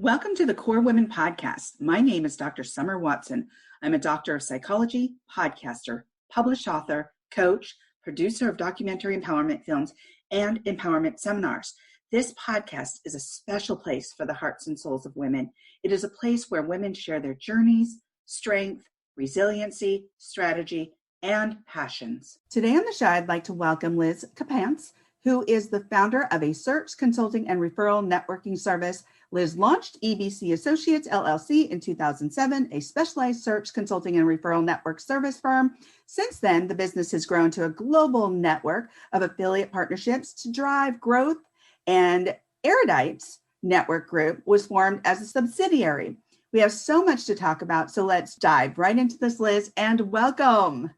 Welcome to the Core Women Podcast. My name is Dr. Summer Watson. I'm a doctor of psychology, podcaster, published author, coach, producer of documentary empowerment films, and empowerment seminars. This podcast is a special place for the hearts and souls of women. It is a place where women share their journeys, strength, resiliency, strategy, and passions. Today on the show, I'd like to welcome Liz Capants, who is the founder of a search, consulting, and referral networking service. Liz launched EBC Associates, LLC in 2007, a specialized search, consulting, and referral network service firm. Since then, the business has grown to a global network of affiliate partnerships to drive growth, and Erudites Network Group was formed as a subsidiary. We have so much to talk about, so let's dive right into this, Liz, and welcome.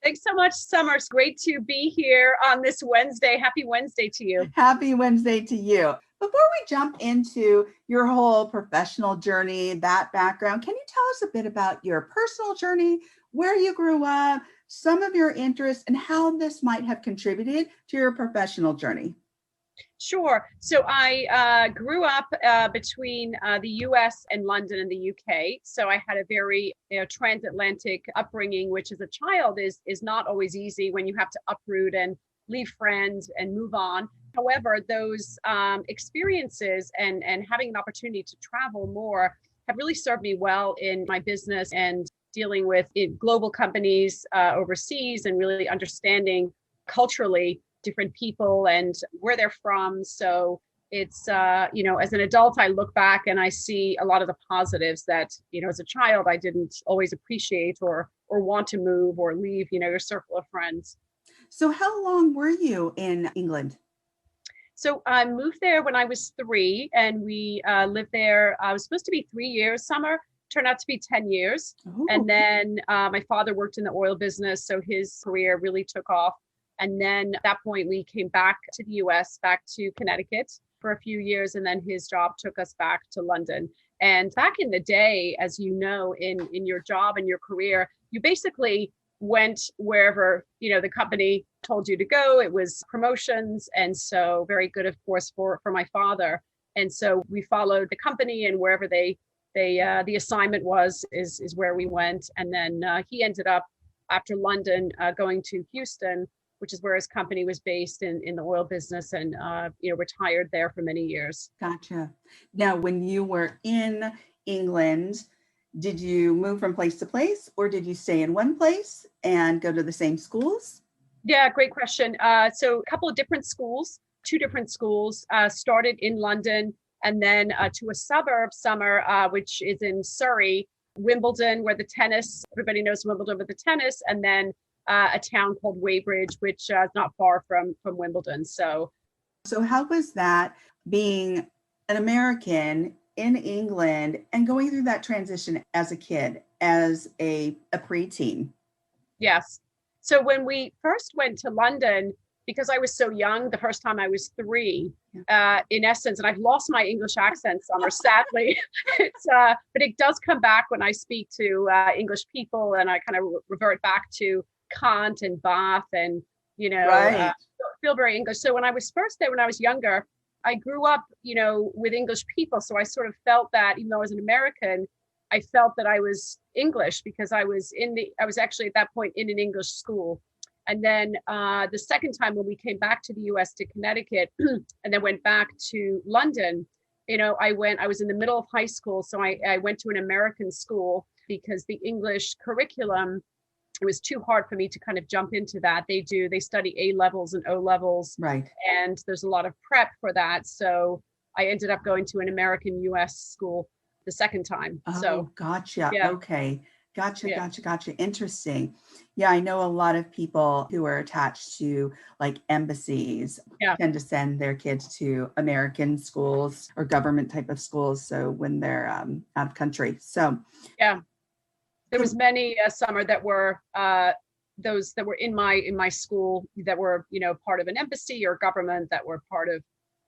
Thanks so much, Summer. It's great to be here on this Wednesday. Happy Wednesday to you. Happy Wednesday to you. Before we jump into your whole professional journey, that background, can you tell us a bit about your personal journey, where you grew up, some of your interests, and how this might have contributed to your professional journey? Sure. So I grew up between the US and London and the UK. So I had a very transatlantic upbringing, which as a child is not always easy when you have to uproot and leave friends and move on. However, those experiences and having an opportunity to travel more have really served me well in my business and dealing with global companies overseas and really understanding culturally different people and where they're from. So it's, as an adult, I look back and I see a lot of the positives that, as a child, I didn't always appreciate or want to move or leave, your circle of friends. So how long were you in England? So I moved there when I was 3 and we lived there. I was supposed to be 3 years, Summer, turned out to be 10 years. Ooh. And then my father worked in the oil business, so his career really took off. And then at that point, we came back to the US, back to Connecticut for a few years. And then his job took us back to London. And back in the day, as you know, in your job and your career, you basically went wherever, the company told you to go. It was promotions. And so very good, of course, for my father. And so we followed the company, and wherever the assignment is where we went. And then he ended up, after London, going to Houston, which is where his company was based in the oil business, and retired there for many years. Gotcha. Now, when you were in England, did you move from place to place, or did you stay in one place and go to the same schools? Yeah, great question. So a couple of different schools, 2 different schools, started in London, and then to a suburb, Summer, which is in Surrey, Wimbledon, where the tennis, everybody knows Wimbledon with the tennis, and then a town called Weybridge, which is not far from Wimbledon. So how was that being an American in England and going through that transition as a kid, as a preteen? Yes. So when we first went to London, because I was so young, the first time I was 3, in essence, and I've lost my English accent, Summer, sadly. But it does come back when I speak to English people, and I kind of revert back to Kant and Bath and, right. Feel very English. So when I was first there, when I was younger, I grew up, with English people. So I sort of felt that, even though I was an American, I felt that I was English because I was actually at that point in an English school. And then the second time when we came back to the US to Connecticut and then went back to London, I was in the middle of high school. So I went to an American school because the English curriculum, it was too hard for me to kind of jump into that. They study A levels and O levels. Right. And there's a lot of prep for that. So I ended up going to an American US school the second time. Oh, so gotcha. Yeah. Okay. Gotcha. Yeah. Gotcha. Interesting. Yeah. I know a lot of people who are attached to like embassies tend to send their kids to American schools or government type of schools. So when they're out of country. So yeah. There was many Summer that were those that were in my school that were part of an embassy or government that were part of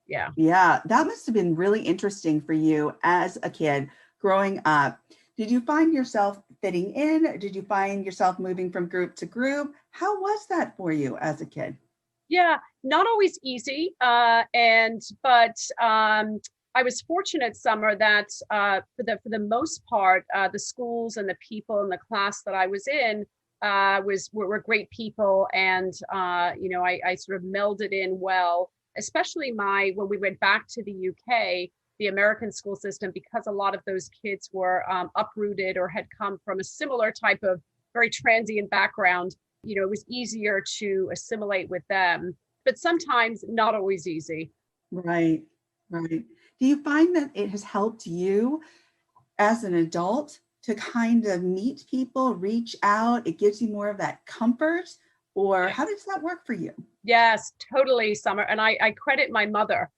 Yeah, that must have been really interesting for you as a kid growing up. Did you find yourself fitting in? Did you find yourself moving from group to group? How was that for you as a kid? Yeah, not always easy. But I was fortunate, Summer, that for the most part, the schools and the people in the class that I was in were great people, and I sort of melded in well. Especially when we went back to the UK, the American school system, because a lot of those kids were uprooted or had come from a similar type of very transient background. It was easier to assimilate with them, but sometimes not always easy. Right, right. Do you find that it has helped you as an adult to kind of meet people, reach out? It gives you more of that comfort, or how does that work for you? Yes, totally, Summer. And I credit my mother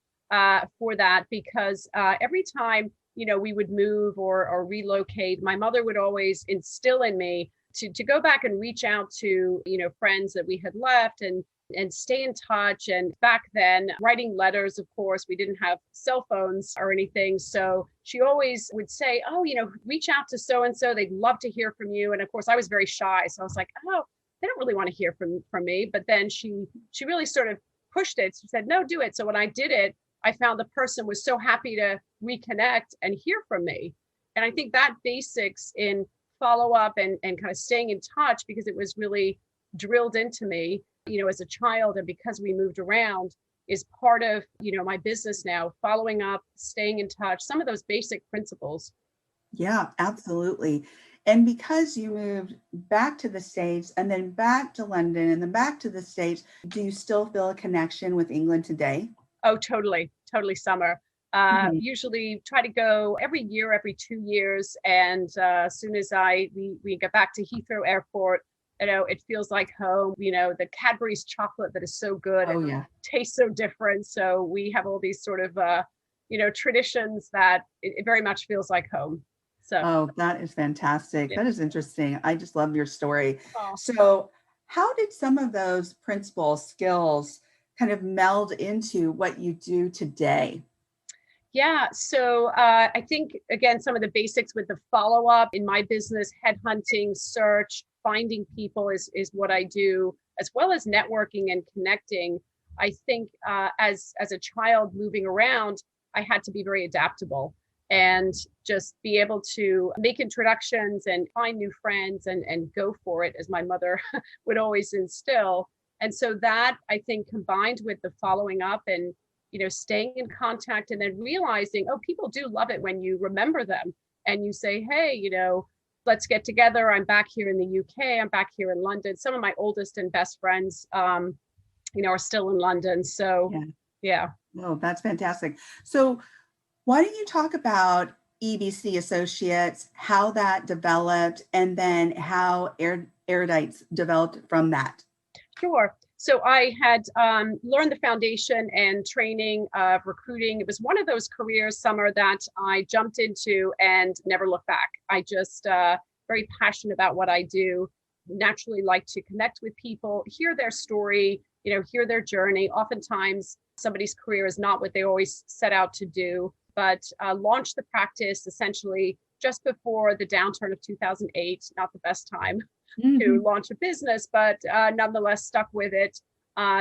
for that, because every time, we would move or relocate, my mother would always instill in me to go back and reach out to, friends that we had left and stay in touch. And back then, writing letters, of course, we didn't have cell phones or anything. So she always would say, oh, reach out to so-and-so. They'd love to hear from you. And of course, I was very shy. So I was like, oh, they don't really want to hear from me. But then she really sort of pushed it. She said, no, do it. So when I did it, I found the person was so happy to reconnect and hear from me. And I think that basics in follow up and kind of staying in touch, because it was really drilled into me, as a child, and because we moved around, is part of, my business now, following up, staying in touch, some of those basic principles. Yeah, absolutely. And because you moved back to the States and then back to London and then back to the States, do you still feel a connection with England today? Oh, totally, Summer. Mhm. Usually try to go every year, every 2 years. And as soon as we get back to Heathrow Airport, it feels like home. The Cadbury's chocolate that is so good Oh, and yeah. tastes so different. So we have all these sort of, traditions that it very much feels like home. So, Oh, that is fantastic. yeah. That is interesting. I just love your story. Oh. So, how did some of those principles, skills kind of meld into what you do today? Yeah. So I think, again, some of the basics with the follow up in my business, headhunting, search, finding people is what I do, as well as networking and connecting. I think as a child moving around, I had to be very adaptable and just be able to make introductions and find new friends and go for it, as my mother would always instill. And so that, I think, combined with the following up and staying in contact, and then realizing, oh, people do love it when you remember them and you say, hey, let's get together. I'm back here in the UK. I'm back here in London. Some of my oldest and best friends, are still in London. So, Yeah. yeah. Oh, that's fantastic. So, why don't you talk about EBC Associates, how that developed, and then how Erudites developed from that? Sure. So I had learned the foundation and training of recruiting. It was one of those careers, Summer, that I jumped into and never looked back. I just very passionate about what I do. Naturally like to connect with people, hear their story, hear their journey. Oftentimes somebody's career is not what they always set out to do, but launched the practice essentially just before the downturn of 2008, not the best time to Mhm. launch a business, but nonetheless stuck with it.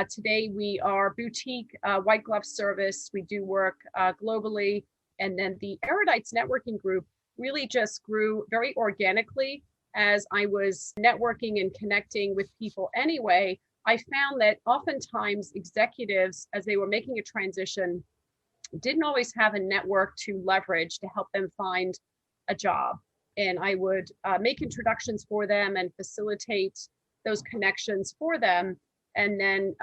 Today, we are boutique white glove service. We do work globally. And then the Erudites Networking Group really just grew very organically as I was networking and connecting with people anyway. I found that oftentimes executives, as they were making a transition, didn't always have a network to leverage to help them find a job. And I would make introductions for them and facilitate those connections for them. And then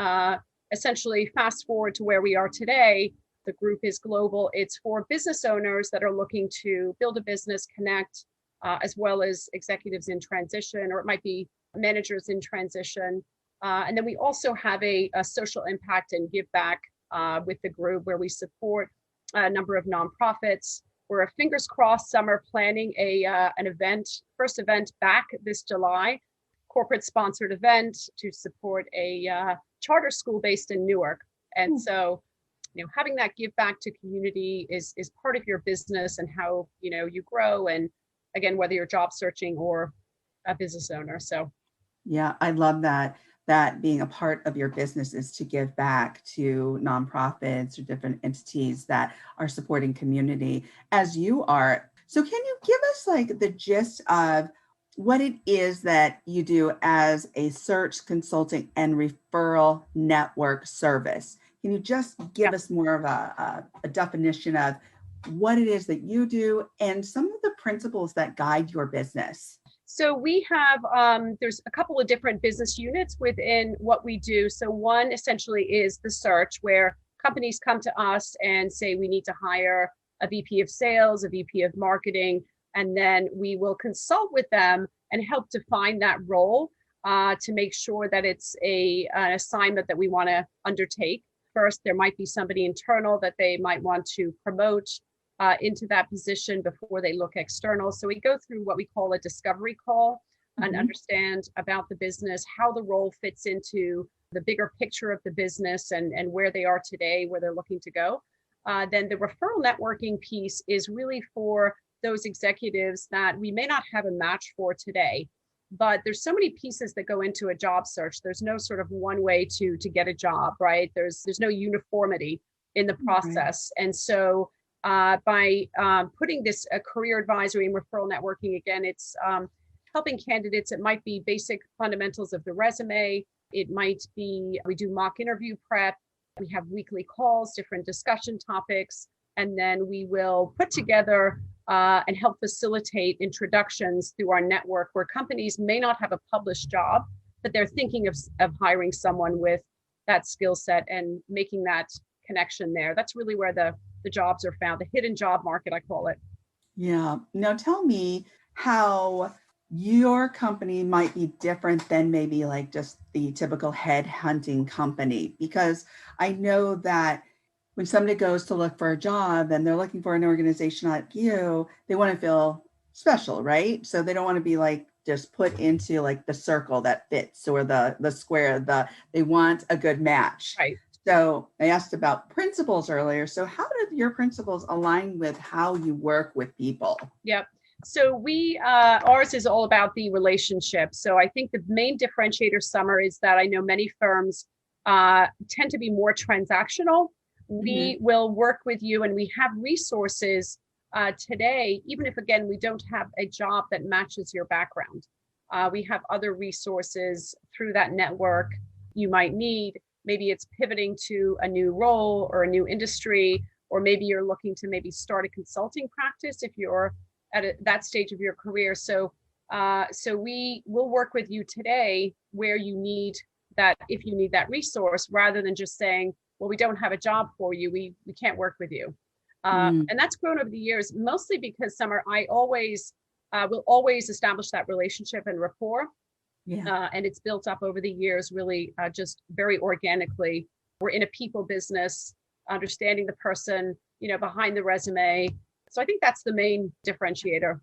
essentially fast forward to where we are today. The group is global. It's for business owners that are looking to build a business, connect, as well as executives in transition, or it might be managers in transition. And then we also have a social impact and give back with the group, where we support a number of nonprofits. We're fingers crossed, Summer, planning an event, first event back this July, corporate sponsored event to support a charter school based in Newark. And so, having that give back to community is part of your business and how you grow. And again, whether you're job searching or a business owner. So Yeah, I love that. that being a part of your business is to give back to nonprofits or different entities that are supporting community as you are. So can you give us like the gist of what it is that you do as a search consulting and referral network service? Can you just give us more of a definition of what it is that you do and some of the principles that guide your business? So we have, there's a couple of different business units within what we do. So one essentially is the search, where companies come to us and say, we need to hire a VP of sales, a VP of marketing, and then we will consult with them and help define that role to make sure that it's an assignment that we want to undertake. First, there might be somebody internal that they might want to promote into that position before they look external. So we go through what we call a discovery call and understand about the business, how the role fits into the bigger picture of the business and where they are today, where they're looking to go. Then the referral networking piece is really for those executives that we may not have a match for today. But there's so many pieces that go into a job search. There's no sort of one way to get a job, right? There's no uniformity in the process. And so by putting this career advisory and referral networking, again, it's helping candidates. It might be basic fundamentals of the resume. It might be, we do mock interview prep. We have weekly calls, different discussion topics, and then we will put together and help facilitate introductions through our network where companies may not have a published job, but they're thinking of hiring someone with that skill set and making that connection there. That's really where the jobs are found, the hidden job market, I call it. Yeah. Now tell me how your company might be different than maybe like just the typical head hunting company, because I know that when somebody goes to look for a job and they're looking for an organization like you, they want to feel special, right? So they don't want to be like just put into like the circle that fits or the square, they want a good match. Right. So I asked about principles earlier. So how do your principles align with how you work with people? Yep. So we, ours is all about the relationship. So I think the main differentiator, Summer, is that I know many firms tend to be more transactional. We will work with you and we have resources today, even if, again, we don't have a job that matches your background. We have other resources through that network you might need. Maybe it's pivoting to a new role or a new industry, or maybe you're looking to maybe start a consulting practice if you're at that stage of your career. So we will work with you today where you need that, if you need that resource, rather than just saying, well, we don't have a job for you, we can't work with you. And that's grown over the years, mostly because, Summer, I always will always establish that relationship and rapport. Yeah. And it's built up over the years, really just very organically. We're in a people business, understanding the person, behind the resume. So I think that's the main differentiator.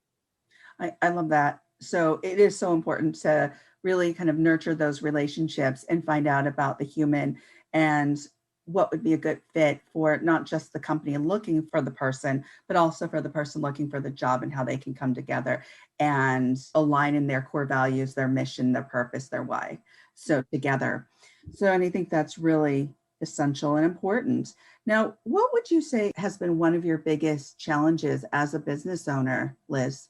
I love that. So it is so important to really kind of nurture those relationships and find out about the human and what would be a good fit for not just the company looking for the person, but also for the person looking for the job, and how they can come together and align in their core values, their mission, their purpose, their why. So together. So, and I think that's really essential and important. Now, what would you say has been one of your biggest challenges as a business owner, Liz?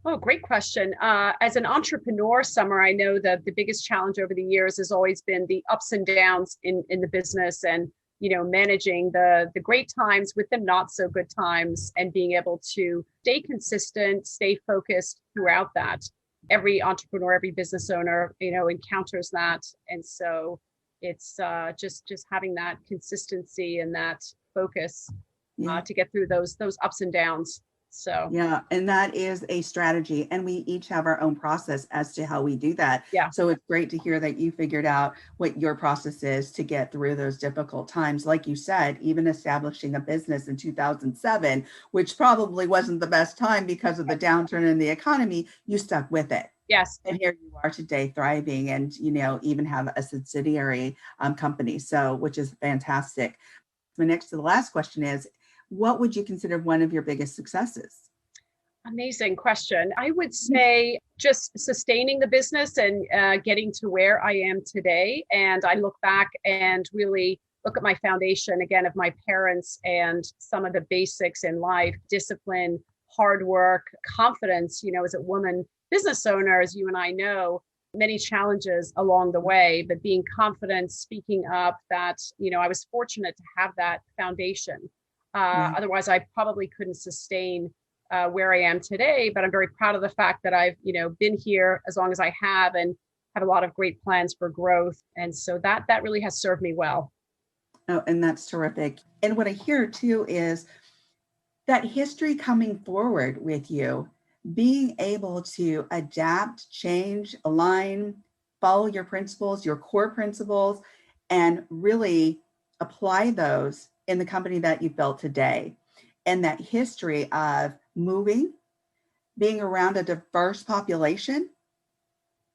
Oh, great question. As an entrepreneur, Summer, I know that the biggest challenge over the years has always been the ups and downs in the business, and managing the great times with the not so good times, and being able to stay consistent, stay focused throughout that. Every entrepreneur, every business owner, encounters that, and so it's just having that consistency and that focus to get through those ups and downs. So yeah, and that is a strategy, and we each have our own process as to how we do that. Yeah. So it's great to hear that you figured out what your process is to get through those difficult times. Like you said, even establishing a business in 2007, which probably wasn't the best time because of the downturn in the economy, you stuck with it. Yes. And here you are today thriving, and even have a subsidiary company, so which is fantastic. My next to the last question is, what would you consider one of your biggest successes? Amazing question. I would say just sustaining the business and getting to where I am today. And I look back and really look at my foundation again of my parents and some of the basics in life, discipline, hard work, confidence, as a woman business owner, as you and I know, many challenges along the way, but being confident, speaking up, that, I was fortunate to have that foundation. Right. Otherwise, I probably couldn't sustain where I am today, but I'm very proud of the fact that I've, been here as long as I have and have a lot of great plans for growth. And so that really has served me well. Oh, and that's terrific. And what I hear too is that history coming forward with you, being able to adapt, change, align, follow your principles, your core principles, and really apply those in the company that you've built today. And that history of moving, being around a diverse population,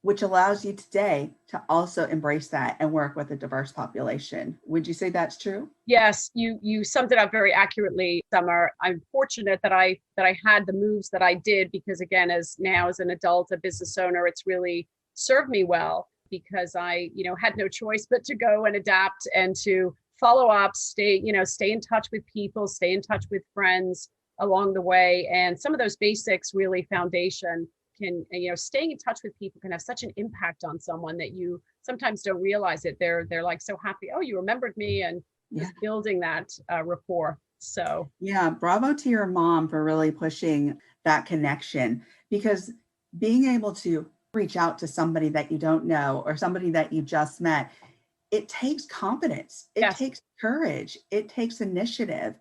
which allows you today to also embrace that and work with a diverse population. Would you say that's true? Yes, you summed it up very accurately, Summer. I'm fortunate that I had the moves that I did because again, as an adult, a business owner, it's really served me well because I, had no choice but to go and adapt and to follow up, stay in touch with people, stay in touch with friends along the way. And some of those basics really foundation can, staying in touch with people can have such an impact on someone that you sometimes don't realize it. They're like so happy. Oh, you remembered me, and just building that rapport. So yeah, bravo to your mom for really pushing that connection, because being able to reach out to somebody that you don't know or somebody that you just met, it takes confidence, it yes, takes courage, it takes initiative.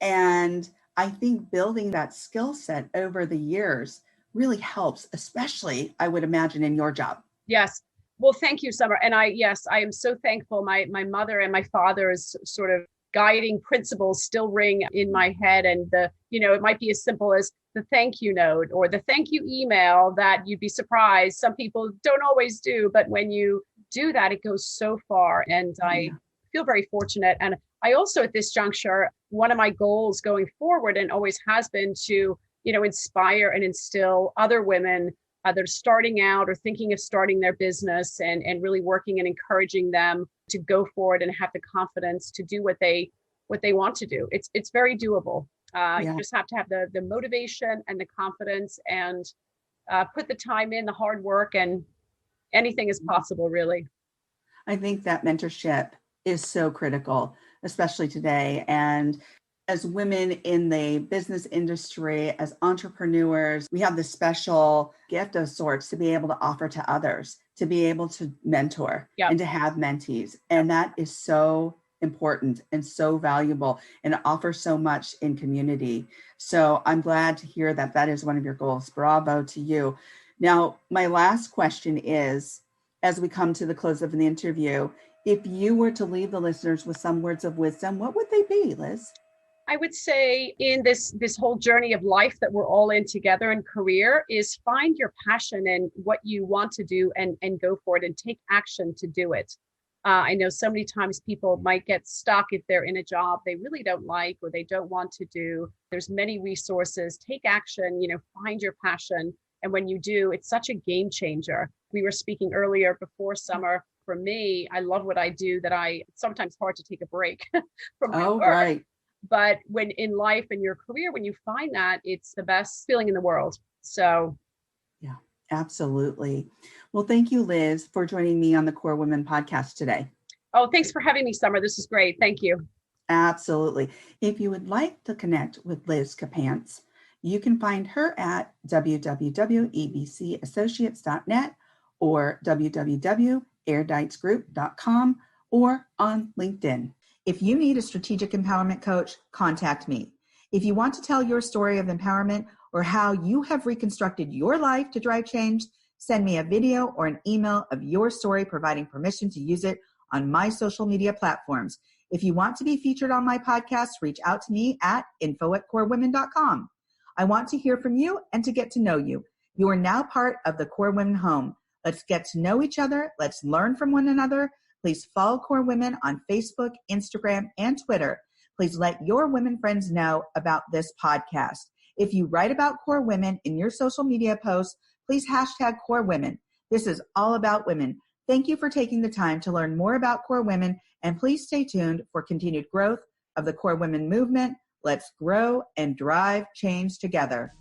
And I think building that skill set over the years really helps, especially I would imagine in your job. yes. Well, thank you, Summer. And I am so thankful. My mother and my father's sort of guiding principles still ring in my head. And it might be as simple as the thank you note or the thank you email that you'd be surprised. Some people don't always do, but when you do that, it goes so far. And I feel very fortunate. And I also, at this juncture, one of my goals going forward and always has been to, inspire and instill other women that are starting out or thinking of starting their business and really working and encouraging them to go forward and have the confidence to do what they want to do. It's very doable. You just have to have the motivation and the confidence and put the time in, the hard work, and anything is possible, really. I think that mentorship is so critical, especially today. And as women in the business industry, as entrepreneurs, we have this special gift of sorts to be able to offer to others, to be able to mentor and to have mentees. And that is so important and so valuable and offers so much in community. So I'm glad to hear that that is one of your goals. Bravo to you. Now, my last question is, as we come to the close of the interview, if you were to leave the listeners with some words of wisdom, what would they be, Liz? I would say in this whole journey of life that we're all in together in career is find your passion and what you want to do and go for it and take action to do it. I know so many times people might get stuck if they're in a job they really don't like or they don't want to do. There's many resources. Take action, find your passion. And when you do, it's such a game changer. We were speaking earlier before Summer. For me, I love what I do that it's sometimes hard to take a break from my work. Right. But when in life and your career, when you find that, it's the best feeling in the world. So yeah, absolutely. Well, thank you, Liz, for joining me on the Core Women podcast today. Oh, thanks for having me, Summer. This is great. Thank you. Absolutely. If you would like to connect with Liz Capants, you can find her at www.ebcassociates.net or www.airditesgroup.com or on LinkedIn. If you need a strategic empowerment coach, contact me. If you want to tell your story of empowerment or how you have reconstructed your life to drive change, send me a video or an email of your story, providing permission to use it on my social media platforms. If you want to be featured on my podcast, reach out to me at info@corewomen.com. I want to hear from you and to get to know you. You are now part of the Core Women home. Let's get to know each other. Let's learn from one another. Please follow Core Women on Facebook, Instagram, and Twitter. Please let your women friends know about this podcast. If you write about core women in your social media posts, please hashtag core women. This is all about women. Thank you for taking the time to learn more about core women, and please stay tuned for continued growth of the core women movement. Let's grow and drive change together.